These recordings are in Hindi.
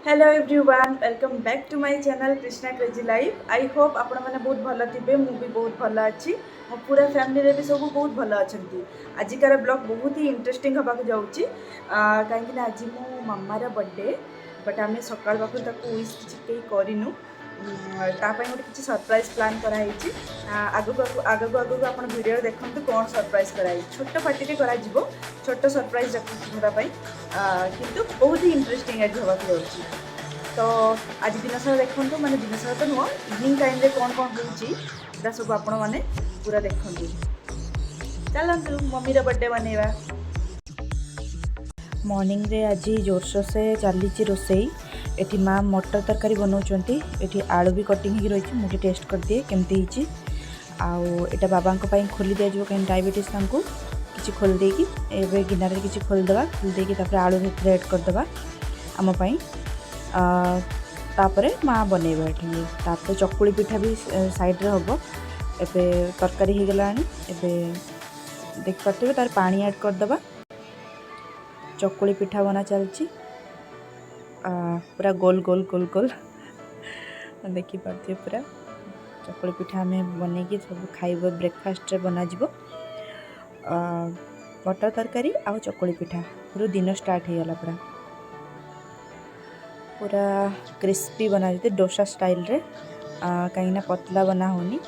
Hello everyone welcome back to my channel Krishna crazy life. I hope आपण मैंने बहुत भल थे, मुझे बहुत भल अच्छी, मो पूरा फैमिली भी सब बहुत भल अच्छा। आजिकार ब्लॉग बहुत ही इंटरेस्टिंग होगा जाऊँगी कहीं आज मो मामार बर्थडे बट आम सकाल पाखु विश किसी करूँ तापाई गोटे किसी सरप्राइज प्लान कराई। आगक आगक आगक आप वीडियो देखते कौन सरप्राइज कराई, छोट पार्टी करा छोट सरप्राइज रखी मोटापाई किंतु बहुत ही इंटरेस्टिंग आज होगा जाऊँगी। तो आज दिन सारा देखते माने दिन सारा तो नुह इवनिंग टाइम रे कौन कौन होता सब आपण मैंने पूरा देखते। चलतु मम्मी बर्थडे मनइबा। मॉर्निंग रे आज जोरसोर से चली रोसई। एठी माँ मटर तरकारी बनाऊँच, ये आलू भी कटिंग हो रही, मुझे टेस्ट कर दिए केमती आटा बाबा खोली दिज्व कहीं डायबिटीज किसी खोल देकी एवं गिनार किसी खोलदे खोलदेकी आलू भर एड करदे आमपाई तापर माँ बनइबा ये चकुली पिठा भी साइड रे हम एवं तरकारी हो गला देख पारे तार पानी ऐड करदे चकुली पिठा बना चलची पूरा गोल गोल गोल गोल देखी पार्थे पूरा चकुली पिठा आम बनईकी सब खाइब ब्रेकफास्ट रे बना मटर तरकारी आउ चकुली पिठा पूरा दिन स्टार्ट हो गला पूरा पूरा क्रिस्पी बना देते डोसा स्टाइल रे कहीं पतला बना होनी।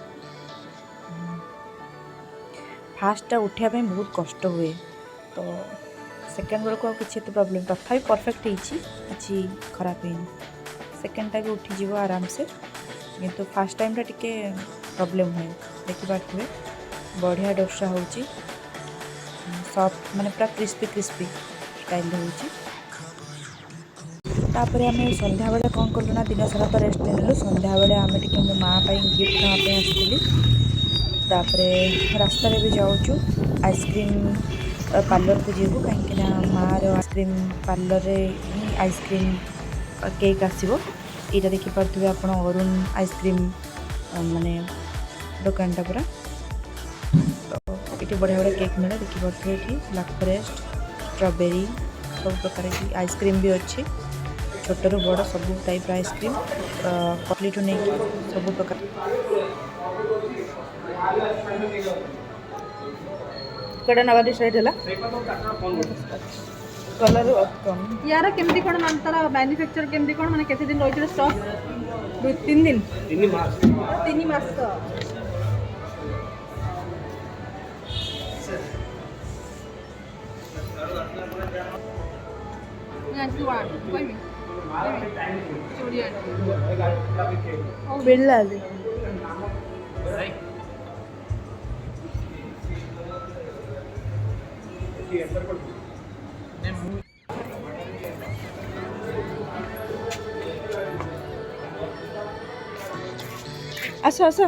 फास्टा उठा बहुत कष्ट हुए तो सेकेंड बेलू आ कि प्रोब्लेम तथा परफेक्ट होती खराब है। सेकेंडटा भी उठीज आराम से किंतु फास्ट टाइम टे प्रोब्लेम हुए देखिपारे हुए बढ़िया डोसा हो सॉफ्ट माने पूरा क्रिस्पी क्रिस्पी स्टाइल होची। तापर आम संध्या बेले कौन कलु ना दिन सारा तो रेस्ट नेलु संध्या बेले आम टे मो माँ गिफ्ट नापी आसती तापर रास्तार भी जाऊँ आइसक्रीम पार्लर को जीवु कहीं माँ आइसक्रीम पार्लर ही आइसक्रीम केक आसो यहाँ देखिपे आप अरुण आइसक्रीम माने दुकानटा पूरा तो ये बढ़िया बढ़िया केक मिले देखिपे ये ब्लैक फॉरेस्ट स्ट्रॉबेरी सब प्रकार की आइसक्रीम भी अच्छी छोट रू बड़ सब टाइप आइसक्रीम कटली टू नहीं सब प्रकार कड़ा नवा डिसाइड है कलर कम यार केमती कोन मान तारा मैन्युफैक्चर केमती कोन माने केते दिन रहितले स्टॉक 2-3 दिन 3 मास तो बिल्ला आस आस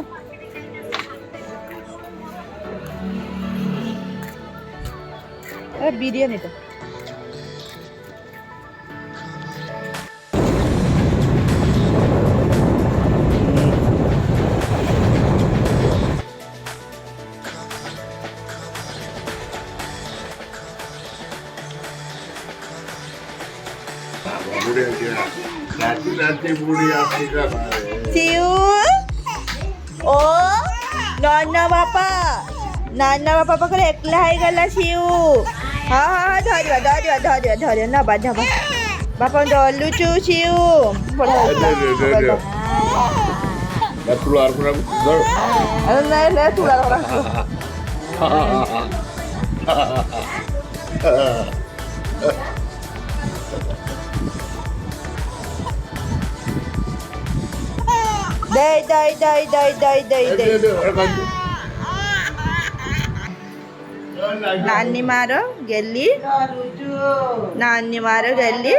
बिरियानी टा ओ नाना बापा पाखे एकला हो गला सीऊ। हाँ हाँ धरिया धरिया धरिया धरिया नबा नबा बापा डलुचु सीऊ dai dai dai dai dai dai dai नानी मारो गेली नानी मारो गेली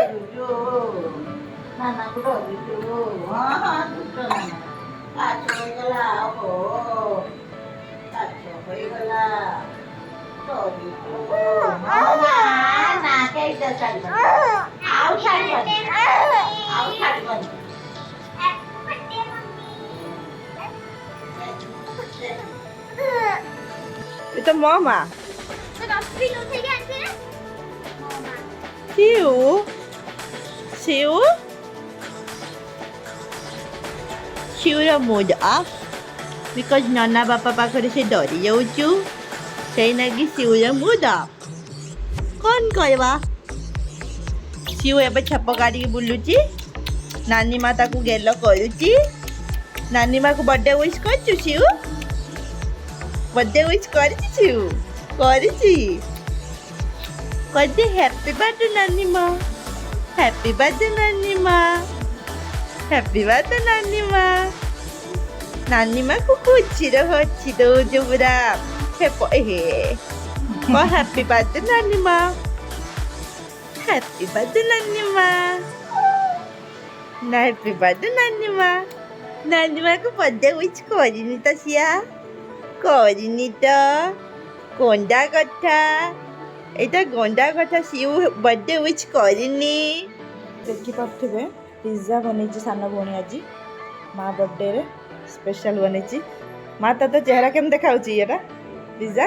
ये तो मामा Siu? Siu? शिवर मूड ऑफ बिकज नना बापा पाखे से डरी जाऊचु से लगी शिवर मूड ऑफ कौन कहवा शिव एवं छप काढ़ी बुलुची नानी माँ ताकू गेल करुची नानी माँ को बर्थडे विश कर शिव बर्थडे विश कर कहते हैप्पी बर्थडे नानी माँ हैप्पी बर्थडे नानी माँ हैप्पी बर्थडे नानी माँ को खुशी रखी दो जो पूरा हैप्पी बर्थडे नानी माँ हैप्पी बर्थडे नानी माँ हैप्पी बर्थडे नानी माँ को बर्थडे विश करनी तो सिया करनी तो गंदा कथा एटा गंदा कथा सिउ बर्थडे विश करनी देखी पारे पिज्जा बनी सान भौणी आज माँ बर्थडे रे स्पेशल बनी माँ तो चेहरा केम देखा ये पिज्जा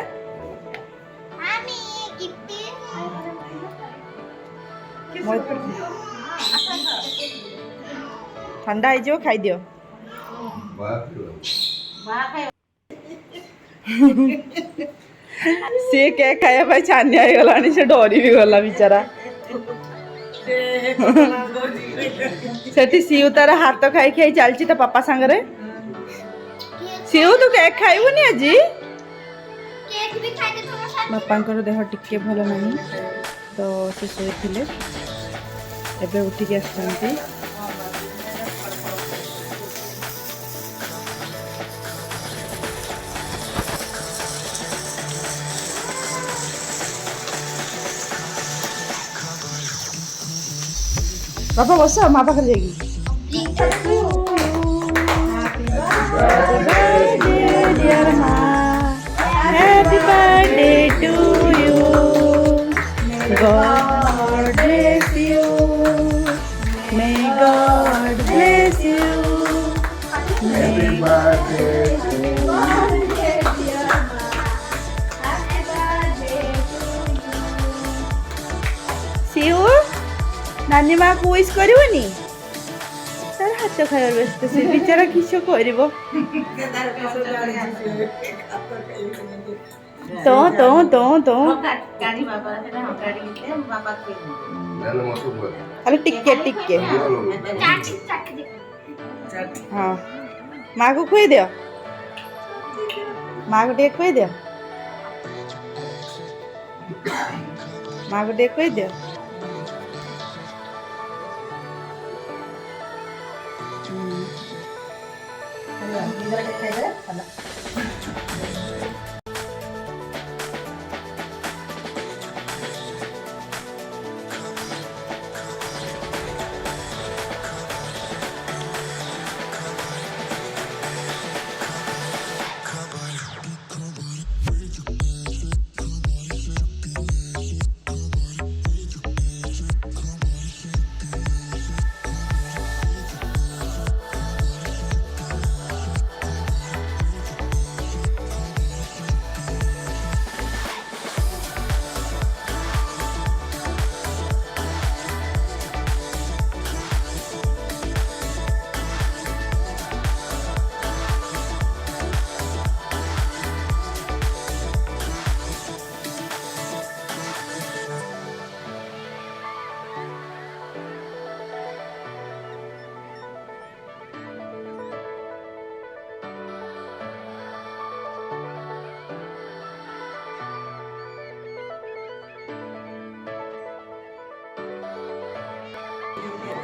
ठंडा हो खाई दियो सी केक खाया छानिया गला से डरी भी गला बेचारा सेठी सीउ तार हाथ खाई खाई चलची तो पापा सांगरे सीउ तू केक खाइबुनी आज बापांकर देह टिके भल नहीं तो से शोते एबे उठिक आसती बाबा बस माँ पाखे जाएगी happy birthday to you God bless you may God bless you happy birthday सीओ नानी माँ को विश करनी तार हाथ खाइबार व्यस्त से बेचारा किस कर टिके टिके हाँ माँ को खुई दियो माँ को टे खुई दियो माँ को टे खुई दियो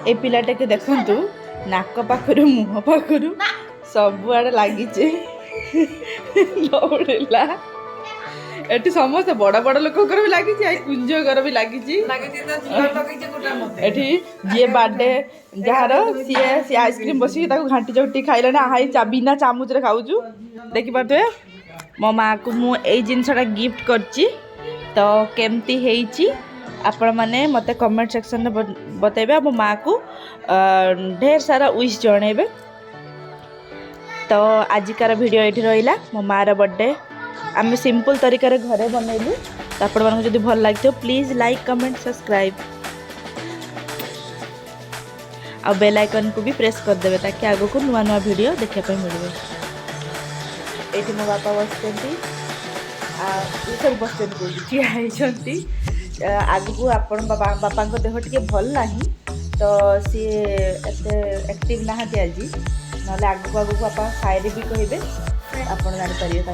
ए पिलाटा के देखंतु नाक पाखरु मुह पाखरु सब आड़े लगिचे दौड़ेला एटी समस्त बड़ बड़ लोक भी लगी कुंज घर भी लगी जी बर्थडे जार सी आइसक्रीम बसिक घाटी चौटी खाइलानी हाई बिना चामुच खाऊचु देखी पारे मो माँ को मुझे जिनसा गिफ्ट करची तो केमती है आपण मैंने मत कमेंट सेक्शन में बतेबे मो माँ को ढेर सारा विश जणेबे। तो आजिकार वीडियो ये रहा मो माँ बर्थडे आम सिंपल तरीके घरे बनइलु तो आपण मानक जदि भल लगे प्लीज लाइक कमेंट सब्सक्राइब आ बेल आइकन को भी प्रेस करदेवे ताकि आगको नुआ नुआ वीडियो देखा मिले। ये मो बापा बसते सब बसते ठिया होती आगू आपण बापा देह टे भल ना तो सी एक्टिव नहांती आज ना आगू आगू बापा खाए भी कहे आप जापर।